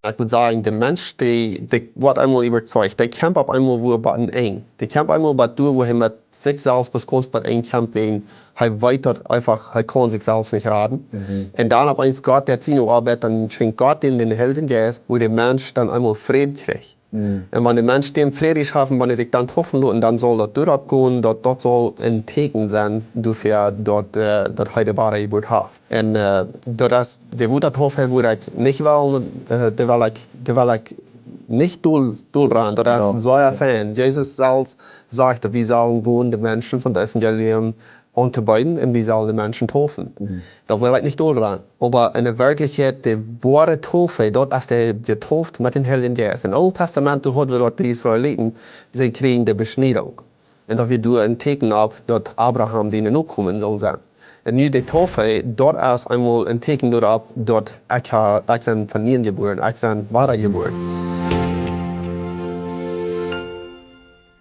Ich würde sagen, der Mensch, der wird einmal überzeugt, der kämpft auf einmal wo bei eng. Der kämpft einmal bei du, wo er mit sich selbst bis kurz bei eng kämpft, er weiter einfach, er kann sich selbst nicht raten. Und dann ab eins Gott, der Zino arbeitet, dann schenkt Gott den Helden, der ist, wo der Mensch dann einmal Frieden kriegt. Und wenn der Mensch den Frieden schaffen, wenn er sich dann hoffen lässt, dann soll das durchgehen, dort soll ein Tegen sein, dafür dort, dort heute wahre Geburt hat. Und das, der wo das hoffen, wo ich nicht will, der will ich nicht durchrennen. Das ist so ein Fan. Jesus selbst sagte, wir sollen gehen, die Menschen von der Evangelium unterbeiden und wir sollen die Menschen taufen. Da will ich nicht durchrennen. Aber in der Wirklichkeit, die wahre Taufe, dort ist der getauft mit den Heiligen Geist. Im Alten Testament hat wir dort die Israeliten, sie kriegen die Beschneidung. Und da wird ein Teken ab, dort Abraham denen auch kommen soll sein. Und nu die Taufe, dort ist einmal ein Teken dort ab, dort ich bin von ihnen geboren, ich bin wahre geboren.